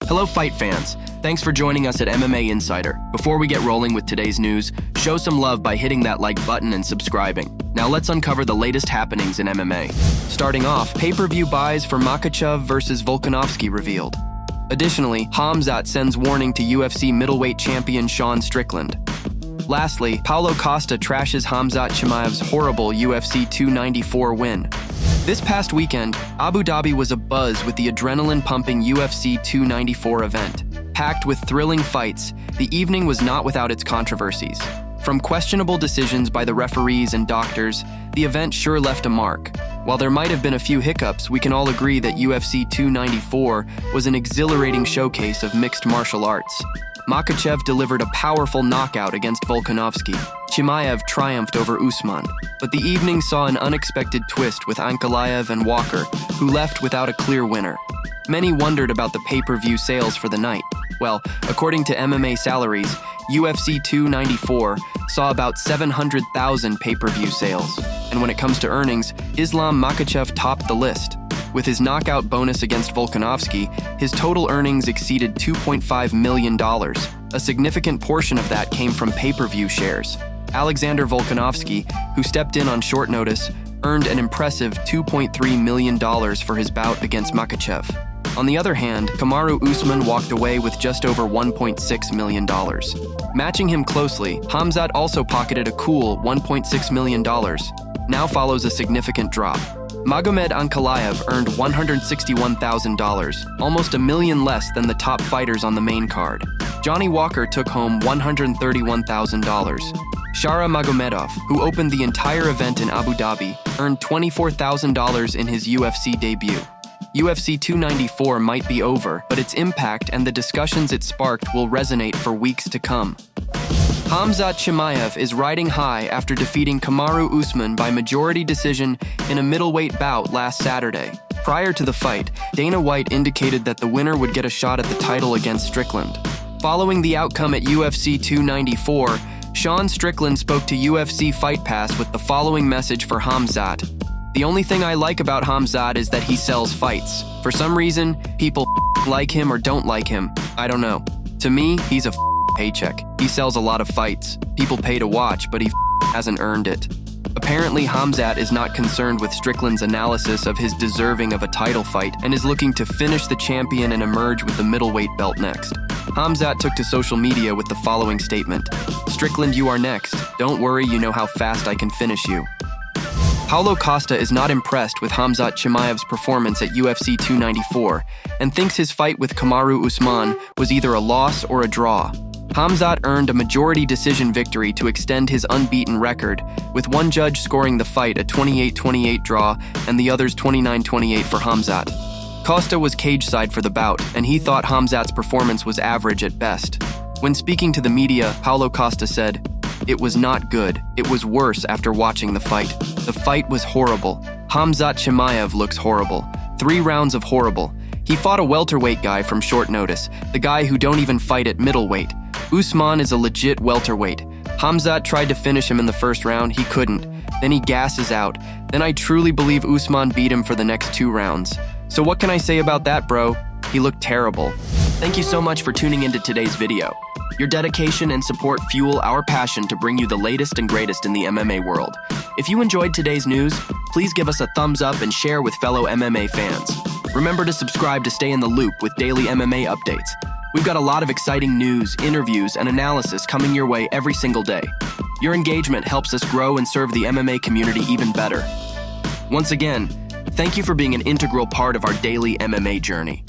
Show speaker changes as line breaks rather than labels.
Hello fight fans, thanks for joining us at MMA Insider. Before we get rolling with today's news, show some love by hitting that like button and subscribing. Now let's uncover the latest happenings in MMA. Starting off, pay-per-view buys for Makhachev versus Volkanovski revealed. Additionally, Khamzat sends warning to UFC middleweight champion Sean Strickland. Lastly, Paulo Costa trashes Khamzat Chimaev's horrible UFC 294 win. This past weekend, Abu Dhabi was abuzz with the adrenaline-pumping UFC 294 event. Packed with thrilling fights, the evening was not without its controversies. From questionable decisions by the referees and doctors, the event sure left a mark. While there might have been a few hiccups, we can all agree that UFC 294 was an exhilarating showcase of mixed martial arts. Makhachev delivered a powerful knockout against Volkanovski. Chimaev triumphed over Usman. But the evening saw an unexpected twist with Ankalaev and Walker, who left without a clear winner. Many wondered about the pay-per-view sales for the night. Well, according to MMA Salaries, UFC 294 saw about 700,000 pay-per-view sales. And when it comes to earnings, Islam Makhachev topped the list. With his knockout bonus against Volkanovski, his total earnings exceeded $2.5 million. A significant portion of that came from pay-per-view shares. Alexander Volkanovski, who stepped in on short notice, earned an impressive $2.3 million for his bout against Makhachev. On the other hand, Kamaru Usman walked away with just over $1.6 million. Matching him closely, Khamzat also pocketed a cool $1.6 million. Now follows a significant drop. Magomed Ankalaev earned $161,000, almost $1 million less than the top fighters on the main card. Johnny Walker took home $131,000. Shara Magomedov, who opened the entire event in Abu Dhabi, earned $24,000 in his UFC debut. UFC 294 might be over, but its impact and the discussions it sparked will resonate for weeks to come. Khamzat Chimaev is riding high after defeating Kamaru Usman by majority decision in a middleweight bout last Saturday. Prior to the fight, Dana White indicated that the winner would get a shot at the title against Strickland. Following the outcome at UFC 294, Sean Strickland spoke to UFC Fight Pass with the following message for Khamzat. The only thing I like about Khamzat is that he sells fights. For some reason, people like him or don't like him. I don't know. To me, he's a paycheck. He sells a lot of fights. People pay to watch, but he hasn't earned it. Apparently, Khamzat is not concerned with Strickland's analysis of his deserving of a title fight and is looking to finish the champion and emerge with the middleweight belt next. Khamzat took to social media with the following statement. Strickland, you are next. Don't worry, you know how fast I can finish you. Paulo Costa is not impressed with Khamzat Chimaev's performance at UFC 294 and thinks his fight with Kamaru Usman was either a loss or a draw. Khamzat earned a majority decision victory to extend his unbeaten record, with one judge scoring the fight a 28-28 draw and the others 29-28 for Khamzat. Costa was cage-side for the bout, and he thought Khamzat's performance was average at best. When speaking to the media, Paulo Costa said, "It was not good. It was worse after watching the fight. The fight was horrible. Khamzat Chimaev looks horrible. 3 rounds of horrible. He fought a welterweight guy from short notice, the guy who don't even fight at middleweight. Usman is a legit welterweight. Khamzat tried to finish him in the first round, he couldn't. Then he gasses out. Then I truly believe Usman beat him for the next 2 rounds. So what can I say about that, bro? He looked terrible." Thank you so much for tuning into today's video. Your dedication and support fuel our passion to bring you the latest and greatest in the MMA world. If you enjoyed today's news, please give us a thumbs up and share with fellow MMA fans. Remember to subscribe to stay in the loop with daily MMA updates. We've got a lot of exciting news, interviews, and analysis coming your way every single day. Your engagement helps us grow and serve the MMA community even better. Once again, thank you for being an integral part of our daily MMA journey.